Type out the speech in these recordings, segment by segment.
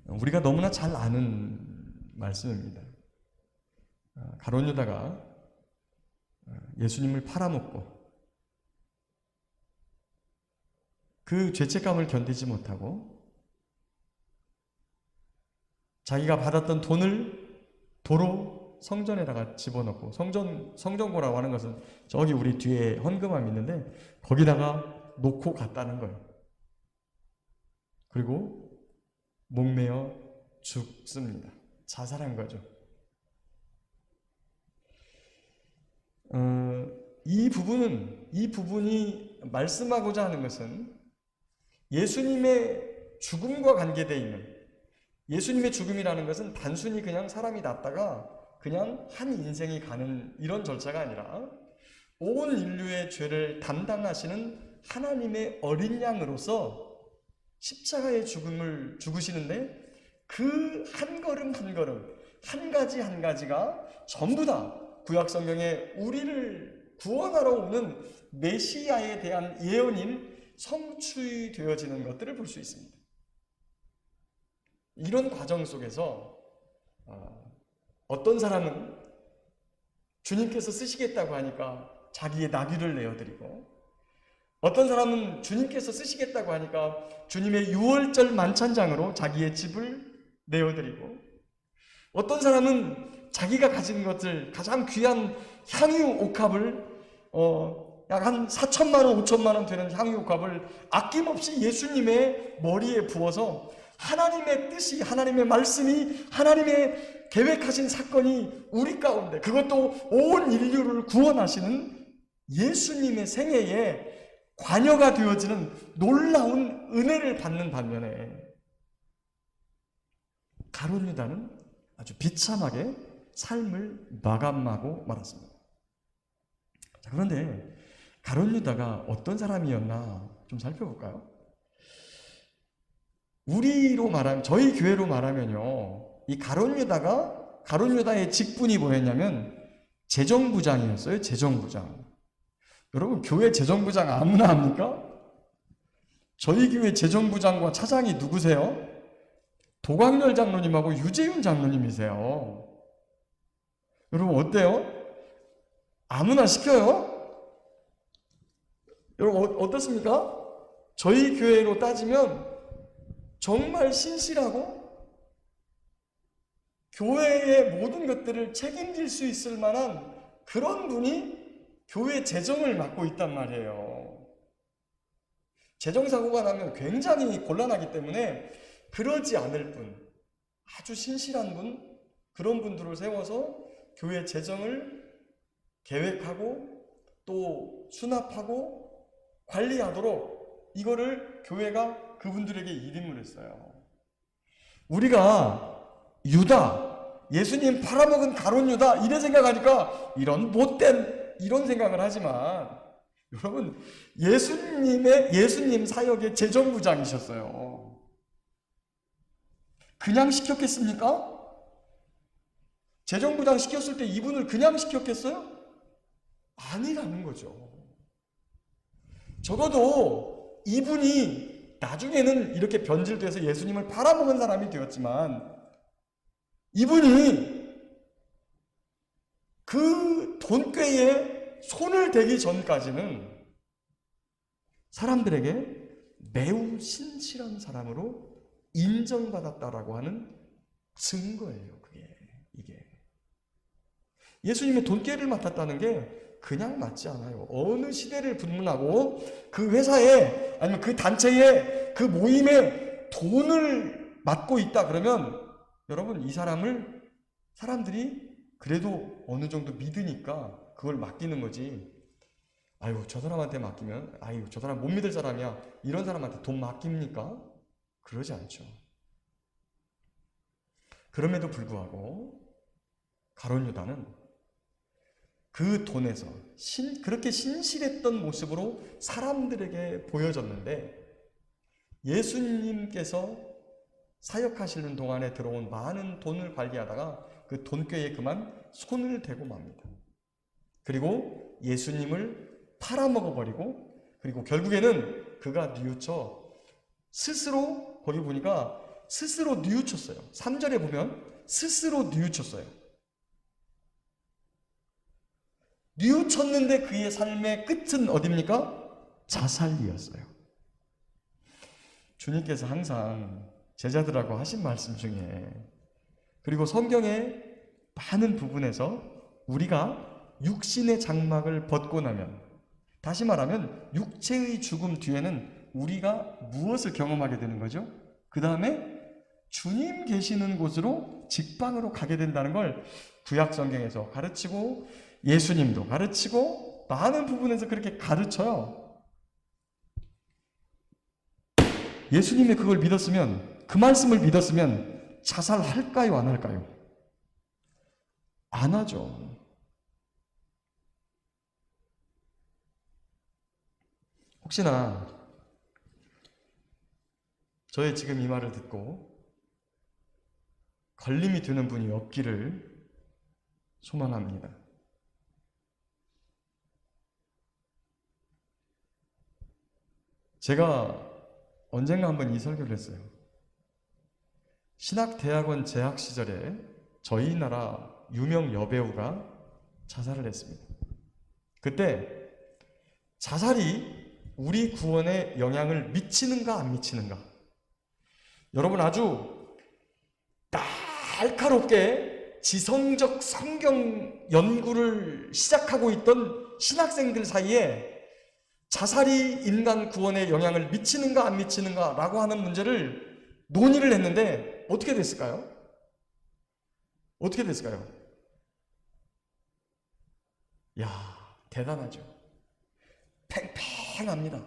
우리가 너무나 잘 아는 말씀입니다. 가룟 유다가 예수님을 팔아먹고 그 죄책감을 견디지 못하고 자기가 받았던 돈을 도로 성전에다가 집어넣고, 성전고라고 하는 것은 저기 우리 뒤에 헌금함이 있는데 거기다가 놓고 갔다는 거예요. 그리고 목매어 죽습니다. 자살한 거죠. 이 부분이 말씀하고자 하는 것은 예수님의 죽음과 관계되어 있는, 예수님의 죽음이라는 것은 단순히 그냥 사람이 났다가 그냥 한 인생이 가는 이런 절차가 아니라 온 인류의 죄를 담당하시는 하나님의 어린 양으로서 십자가의 죽음을 죽으시는데, 그 한 걸음 한 걸음, 한 가지 한 가지가 전부 다 구약 성경에 우리를 구원하러 오는 메시아에 대한 예언인 성취되어지는 것들을 볼 수 있습니다. 이런 과정 속에서 어떤 사람은 주님께서 쓰시겠다고 하니까 자기의 나귀를 내어드리고, 어떤 사람은 주님께서 쓰시겠다고 하니까 주님의 유월절 만찬장으로 자기의 집을 내어드리고, 어떤 사람은 자기가 가진 것을, 가장 귀한 향유 옥합을 약 한 4천만 원, 5천만 원 되는 향유 옥합을 아낌없이 예수님의 머리에 부어서 하나님의 뜻이, 하나님의 말씀이, 하나님의 계획하신 사건이 우리 가운데, 그것도 온 인류를 구원하시는 예수님의 생애에 관여가 되어지는 놀라운 은혜를 받는 반면에, 가룟 유다는 아주 비참하게 삶을 마감하고 말았습니다. 자, 그런데 가룟 유다가 어떤 사람이었나 좀 살펴볼까요? 우리로 말하면, 저희 교회로 말하면요, 이 가룟 유다의 직분이 뭐였냐면 재정부장이었어요. 재정부장. 여러분, 교회 재정부장 아무나 합니까? 저희 교회 재정부장과 차장이 누구세요? 도광렬 장로님하고 유재윤 장로님이세요. 여러분, 어때요? 아무나 시켜요? 여러분, 어떻습니까? 저희 교회로 따지면 정말 신실하고 교회의 모든 것들을 책임질 수 있을 만한 그런 분이 교회 재정을 맡고 있단 말이에요. 재정사고가 나면 굉장히 곤란하기 때문에 그러지 않을 분, 아주 신실한 분, 그런 분들을 세워서 교회 재정을 계획하고 또 수납하고 관리하도록 이거를 교회가 그분들에게 일임을 했어요. 우리가 유다, 예수님 팔아먹은 가룟 유다 이래 생각하니까 이런 못된 이런 생각을 하지만, 여러분, 예수님 사역의 재정부장이셨어요. 그냥 시켰겠습니까? 재정부장 시켰을 때 이분을 그냥 시켰겠어요? 아니라는 거죠. 적어도 이분이 나중에는 이렇게 변질돼서 예수님을 팔아먹은 사람이 되었지만, 이분이 그 돈꾀에 손을 대기 전까지는 사람들에게 매우 신실한 사람으로 인정받았다라고 하는 증거예요. 이게 예수님의 돈꾀를 맡았다는 게 그냥 맞지 않아요. 어느 시대를 불문하고 그 회사에, 아니면 그 단체에, 그 모임에 돈을 맡고 있다 그러면, 여러분, 이 사람들이 그래도 어느 정도 믿으니까 그걸 맡기는 거지. 아유, 저 사람한테 맡기면, 아유, 저 사람 못 믿을 사람이야, 이런 사람한테 돈 맡깁니까? 그러지 않죠. 그럼에도 불구하고 가룟 유다는 그 돈에서 그렇게 신실했던 모습으로 사람들에게 보여졌는데, 예수님께서 사역하시는 동안에 들어온 많은 돈을 관리하다가 그 돈꾀에 그만 손을 대고 맙니다. 그리고 예수님을 팔아먹어버리고, 그리고 결국에는 그가 뉘우쳐 스스로, 거기 보니까 스스로 뉘우쳤어요. 3절에 보면 스스로 뉘우쳤어요. 뉘우쳤는데 그의 삶의 끝은 어디입니까? 자살이었어요. 주님께서 항상 제자들하고 하신 말씀 중에, 그리고 성경의 많은 부분에서 우리가 육신의 장막을 벗고 나면, 다시 말하면 육체의 죽음 뒤에는 우리가 무엇을 경험하게 되는 거죠? 그 다음에 주님 계시는 곳으로 직방으로 가게 된다는 걸 구약 성경에서 가르치고 예수님도 가르치고 많은 부분에서 그렇게 가르쳐요. 예수님이 그걸 믿었으면, 그 말씀을 믿었으면 자살할까요? 안 할까요? 안 하죠. 혹시나 저의 지금 이 말을 듣고 걸림이 드는 분이 없기를 소망합니다. 제가 언젠가 한번 이 설교를 했어요. 신학대학원 재학 시절에 저희 나라 유명 여배우가 자살을 했습니다. 그때 자살이 우리 구원에 영향을 미치는가 안 미치는가, 여러분 아주 날카롭게 지성적 성경 연구를 시작하고 있던 신학생들 사이에 자살이 인간 구원에 영향을 미치는가 안 미치는가 라고 하는 문제를 논의를 했는데 어떻게 됐을까요? 어떻게 됐을까요? 야, 대단하죠. 팽팽합니다.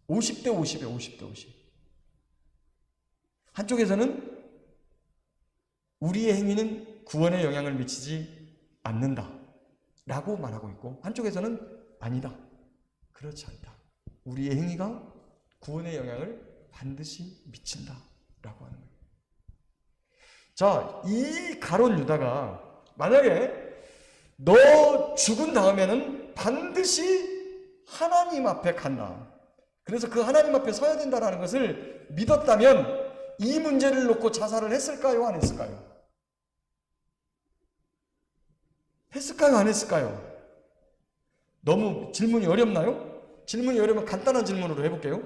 50대 50이에요. 50대 50. 한쪽에서는 우리의 행위는 구원에 영향을 미치지 않는다 라고 말하고 있고, 한쪽에서는 아니다, 그렇지 않다, 우리의 행위가 구원의 영향을 반드시 미친다 라고 하는 거예요. 자, 이 가룟 유다가 만약에 너 죽은 다음에는 반드시 하나님 앞에 간다, 그래서 그 하나님 앞에 서야 된다라는 것을 믿었다면 이 문제를 놓고 자살을 했을까요? 안 했을까요? 했을까요? 안 했을까요? 너무 질문이 어렵나요? 질문이 어려우면 간단한 질문으로 해볼게요.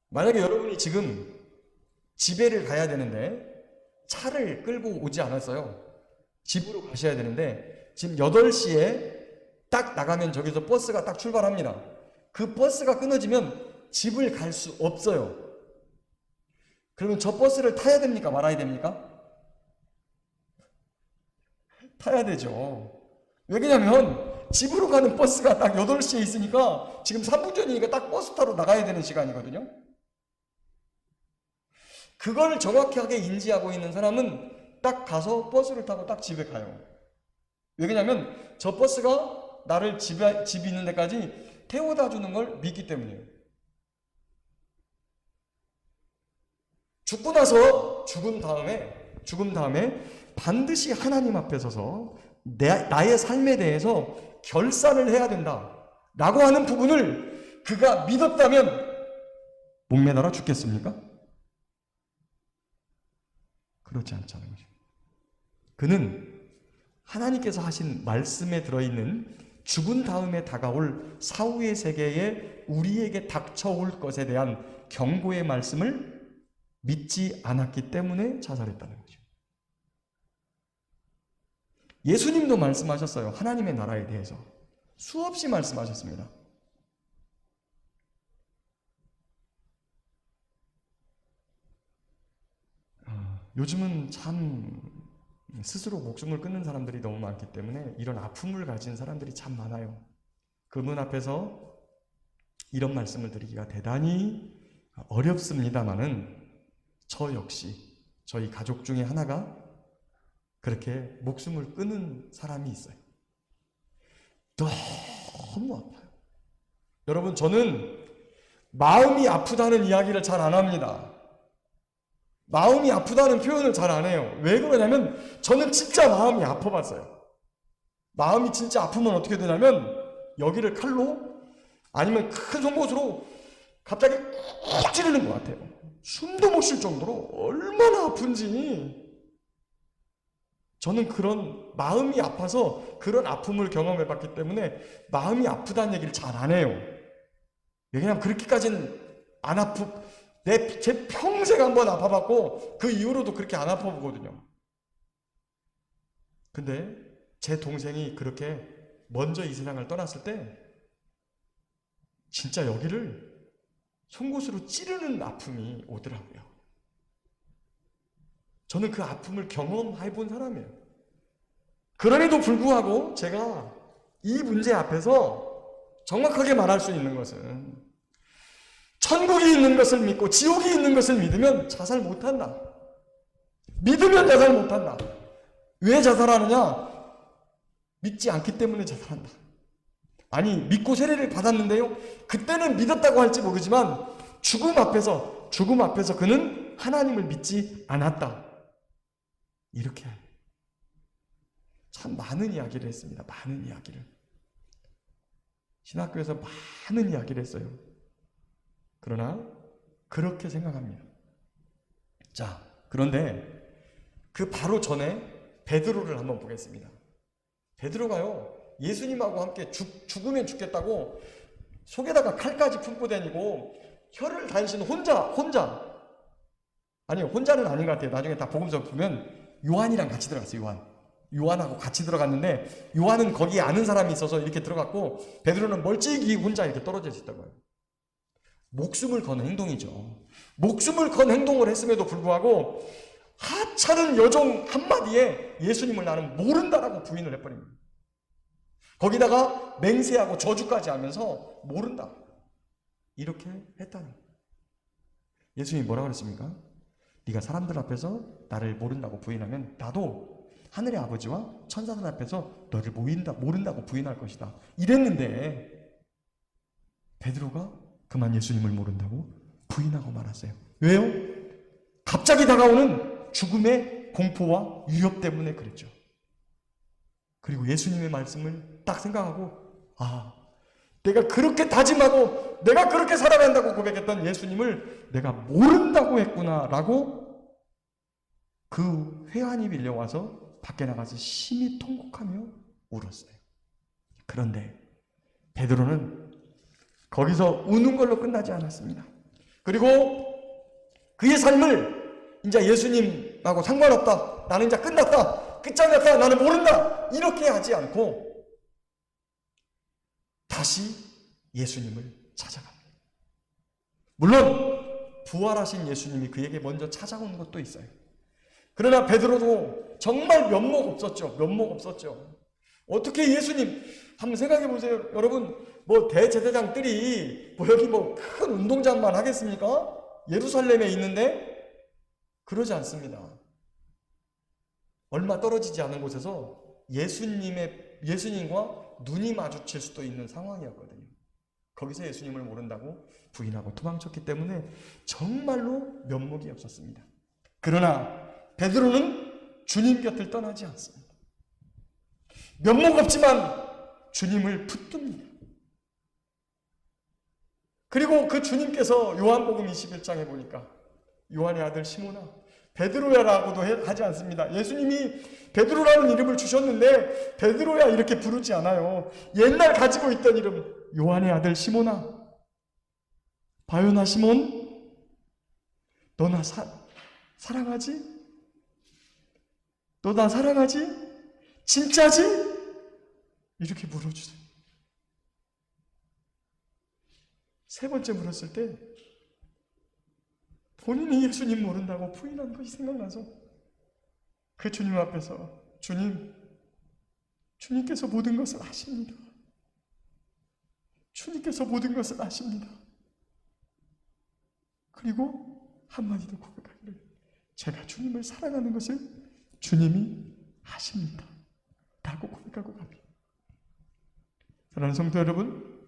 만약에 여러분이 지금 집에를 가야 되는데 차를 끌고 오지 않았어요. 집으로 가셔야 되는데 지금 8시에 딱 나가면 저기서 버스가 딱 출발합니다. 그 버스가 끊어지면 집을 갈 수 없어요. 그러면 저 버스를 타야 됩니까? 말아야 됩니까? 타야 되죠. 왜냐면 집으로 가는 버스가 딱 8시에 있으니까 지금 3분 전이니까 딱 버스 타러 나가야 되는 시간이거든요. 그걸 정확하게 인지하고 있는 사람은 딱 가서 버스를 타고 딱 집에 가요. 왜냐면 저 버스가 나를 집 있는 데까지 태워다 주는 걸 믿기 때문이에요. 죽고 나서 죽은 다음에 반드시 하나님 앞에 서서 나의 삶에 대해서 결산을 해야 된다 라고 하는 부분을 그가 믿었다면 목매달아 죽겠습니까? 그렇지 않잖아요. 그는 하나님께서 하신 말씀에 들어있는 죽은 다음에 다가올 사후의 세계에 우리에게 닥쳐올 것에 대한 경고의 말씀을 믿지 않았기 때문에 자살했다는 거죠. 예수님도 말씀하셨어요. 하나님의 나라에 대해서 수없이 말씀하셨습니다. 요즘은 참 스스로 목숨을 끊는 사람들이 너무 많기 때문에 이런 아픔을 가진 사람들이 참 많아요. 그분 앞에서 이런 말씀을 드리기가 대단히 어렵습니다마는 저 역시 저희 가족 중에 하나가 그렇게 목숨을 끊은 사람이 있어요. 너무 아파요. 여러분, 저는 마음이 아프다는 이야기를 잘 안 합니다. 마음이 아프다는 표현을 잘 안 해요. 왜 그러냐면 저는 진짜 마음이 아파봤어요. 마음이 진짜 아프면 어떻게 되냐면 여기를 칼로 아니면 큰 송곳으로 갑자기 쿡 찌르는 것 같아요. 숨도 못 쉴 정도로 얼마나 아픈지. 저는 그런 마음이 아파서 그런 아픔을 경험해 봤기 때문에 마음이 아프다는 얘기를 잘 안 해요. 왜냐하면 그렇게까지는 안 제 평생 한번 아파봤고 그 이후로도 그렇게 안 아파보거든요. 근데 제 동생이 그렇게 먼저 이 세상을 떠났을 때 진짜 여기를 송곳으로 찌르는 아픔이 오더라고요. 저는 그 아픔을 경험해 본 사람이에요. 그럼에도 불구하고 제가 이 문제 앞에서 정확하게 말할 수 있는 것은 천국이 있는 것을 믿고 지옥이 있는 것을 믿으면 자살 못한다. 믿으면 자살 못한다. 왜 자살하느냐? 믿지 않기 때문에 자살한다. 아니, 믿고 세례를 받았는데요, 그때는 믿었다고 할지 모르지만 죽음 앞에서 그는 하나님을 믿지 않았다. 이렇게 참 많은 이야기를 했습니다. 많은 이야기를. 신학교에서 많은 이야기를 했어요. 그러나 그렇게 생각합니다. 자, 그런데 그 바로 전에 베드로를 한번 보겠습니다. 베드로가요, 예수님하고 함께 죽으면 죽겠다고 속에다가 칼까지 품고 다니고 혀를 단신 혼자는 아닌 것 같아요. 나중에 다 복음서 보면 요한이랑 같이 들어갔어요. 요한하고 같이 들어갔는데 요한은 거기에 아는 사람이 있어서 이렇게 들어갔고 베드로는 멀찍이 혼자 이렇게 떨어져 있었다고요. 목숨을 건 행동이죠. 목숨을 건 행동을 했음에도 불구하고 하찮은 여종 한마디에 예수님을 나는 모른다라고 부인을 해버립니다. 거기다가 맹세하고 저주까지 하면서 모른다. 이렇게 했다는 거예요. 예수님이 뭐라고 그랬습니까? 네가 사람들 앞에서 나를 모른다고 부인하면 나도 하늘의 아버지와 천사들 앞에서 너를 모른다고 부인할 것이다. 이랬는데 베드로가 그만 예수님을 모른다고 부인하고 말았어요. 왜요? 갑자기 다가오는 죽음의 공포와 위협 때문에 그랬죠. 그리고 예수님의 말씀을 딱 생각하고 내가 그렇게 다짐하고 내가 그렇게 살아야 한다고 고백했던 예수님을 내가 모른다고 했구나 라고 그 회한이 밀려와서 밖에 나가서 심히 통곡하며 울었어요. 그런데 베드로는 거기서 우는 걸로 끝나지 않았습니다. 그리고 그의 삶을 이제 예수님하고 상관없다, 나는 이제 끝났다, 끝장났다, 나는 모른다 이렇게 하지 않고 다시 예수님을 찾아갑니다. 물론 부활하신 예수님이 그에게 먼저 찾아온 것도 있어요. 그러나 베드로도 정말 면목 없었죠. 어떻게 예수님, 한번 생각해 보세요. 여러분, 대제사장들이 여기 큰 운동장만 하겠습니까? 예루살렘에 있는데 그러지 않습니다. 얼마 떨어지지 않은 곳에서 예수님과 눈이 마주칠 수도 있는 상황이었거든요. 거기서 예수님을 모른다고 부인하고 도망쳤기 때문에 정말로 면목이 없었습니다. 그러나 베드로는 주님 곁을 떠나지 않습니다. 면목 없지만 주님을 붙듭니다. 그리고 그 주님께서 요한복음 21장에 보니까 요한의 아들 시몬아, 베드로야라고도 하지 않습니다. 예수님이 베드로라는 이름을 주셨는데 베드로야 이렇게 부르지 않아요. 옛날 가지고 있던 이름, 요한의 아들 시몬아, 바요나 시몬, 너 나 사랑하지? 너 나 사랑하지? 진짜지? 이렇게 물어주세요. 세 번째 물었을 때 본인이 예수님 모른다고 부인한 것이 생각나서 그 주님 앞에서 주님께서 모든 것을 아십니다. 주님께서 모든 것을 아십니다. 그리고 한마디 더 고백하기를, 제가 주님을 사랑하는 것을 주님이 아십니다 라고 고백하고 갑니다. 사랑하는 성도 여러분,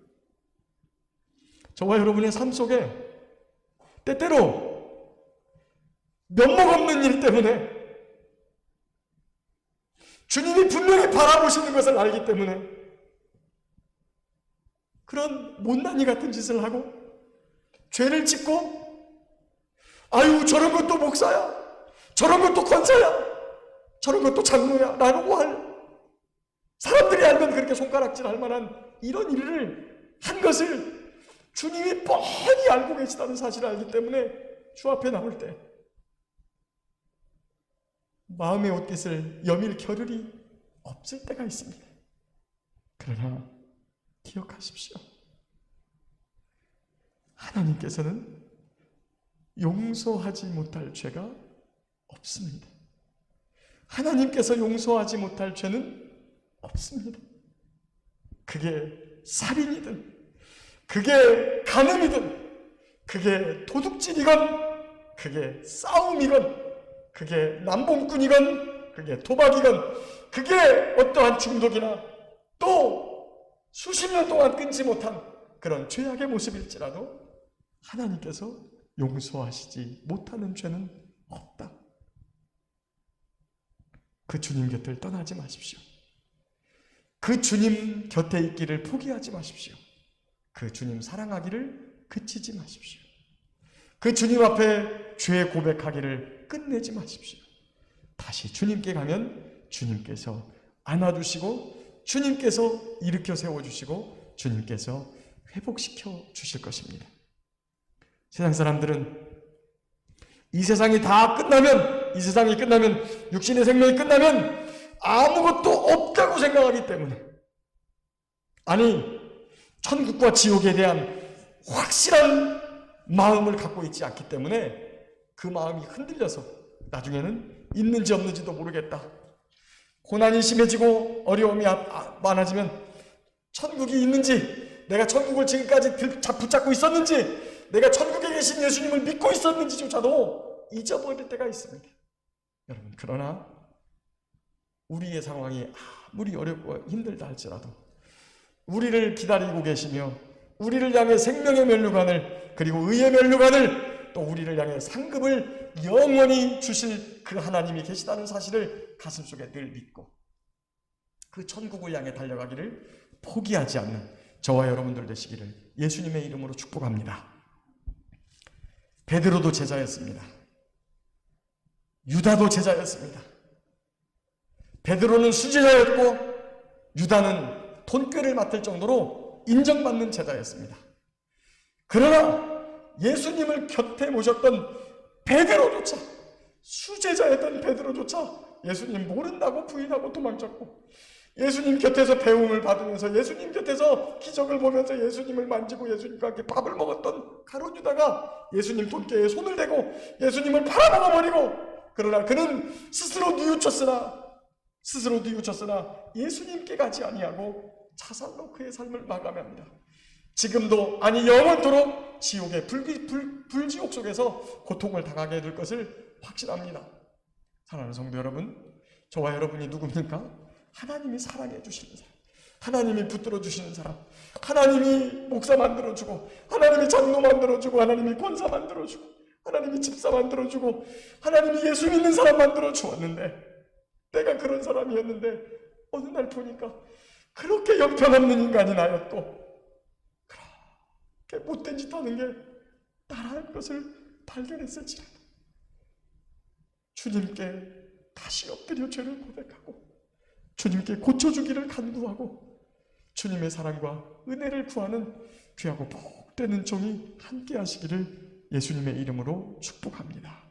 저와 여러분의 삶 속에 때때로 면목 없는 일 때문에 주님이 분명히 바라보시는 것을 알기 때문에 그런 못난이 같은 짓을 하고 죄를 짓고 아유 저런 것도 목사야, 저런 것도 권사야, 저런 것도 장로야 라고 할, 사람들이 알면 그렇게 손가락질 할 만한 이런 일을 한 것을 주님이 뻔히 알고 계시다는 사실을 알기 때문에 주 앞에 나올 때 마음의 옷깃을 여밀 겨를이 없을 때가 있습니다. 그러나 기억하십시오. 하나님께서는 용서하지 못할 죄가 없습니다. 하나님께서 용서하지 못할 죄는 없습니다. 그게 살인이든, 그게 간음이든, 그게 도둑질이건, 그게 싸움이건, 그게 남봉꾼이건, 그게 도박이건, 그게 어떠한 중독이나 또 수십 년 동안 끊지 못한 그런 죄악의 모습일지라도 하나님께서 용서하시지 못하는 죄는 없다. 그 주님 곁을 떠나지 마십시오. 그 주님 곁에 있기를 포기하지 마십시오. 그 주님 사랑하기를 그치지 마십시오. 그 주님 앞에 죄 고백하기를 끝내지 마십시오. 다시 주님께 가면 주님께서 안아주시고 주님께서 일으켜 세워주시고 주님께서 회복시켜 주실 것입니다. 세상 사람들은 이 세상이 다 끝나면, 이 세상이 끝나면, 육신의 생명이 끝나면 아무것도 없다고 생각하기 때문에, 아니 천국과 지옥에 대한 확실한 마음을 갖고 있지 않기 때문에 그 마음이 흔들려서 나중에는 있는지 없는지도 모르겠다, 고난이 심해지고 어려움이 많아지면 천국이 있는지, 내가 천국을 지금까지 붙잡고 있었는지, 내가 천국에 계신 예수님을 믿고 있었는지조차도 잊어버릴 때가 있습니다. 여러분, 그러나 우리의 상황이 아무리 어렵고 힘들다 할지라도 우리를 기다리고 계시며 우리를 향해 생명의 면류관을, 그리고 의의 면류관을, 또 우리를 향해 상급을 영원히 주실 그 하나님이 계시다는 사실을 가슴속에 늘 믿고 그 천국을 향해 달려가기를 포기하지 않는 저와 여러분들 되시기를 예수님의 이름으로 축복합니다. 베드로도 제자였습니다. 유다도 제자였습니다. 베드로는 수제자였고 유다는 돈꾀를 맡을 정도로 인정받는 제자였습니다. 그러나 예수님을 곁에 모셨던 베드로조차, 수제자였던 베드로조차 예수님 모른다고 부인하고 도망쳤고, 예수님 곁에서 배움을 받으면서 예수님 곁에서 기적을 보면서 예수님을 만지고 예수님과 함께 밥을 먹었던 가룟 유다가 예수님 돈깨에 손을 대고 예수님을 팔아먹어버리고, 그러나 그는 스스로 뉘우쳤으나 예수님께 가지 아니하고 자살로 그의 삶을 마감합니다. 지금도, 아니 영원토록 지옥의 불지옥 속에서 고통을 당하게 될 것을 확신합니다. 사랑하는 성도 여러분, 저와 여러분이 누굽니까? 하나님이 사랑해 주시는 사람, 하나님이 붙들어 주시는 사람, 하나님이 목사 만들어주고, 하나님이 장로 만들어주고, 하나님이 권사 만들어주고, 하나님이 집사 만들어주고, 하나님이 예수 믿는 사람 만들어주었는데, 내가 그런 사람이었는데 어느 날 보니까 그렇게 형편없는 인간이 나였고 그렇게 못된 짓 하는 게 나라는 것을 발견했을지라도 주님께 다시 엎드려 죄를 고백하고 주님께 고쳐주기를 간구하고 주님의 사랑과 은혜를 구하는 귀하고 복되는 종이 함께 하시기를 예수님의 이름으로 축복합니다.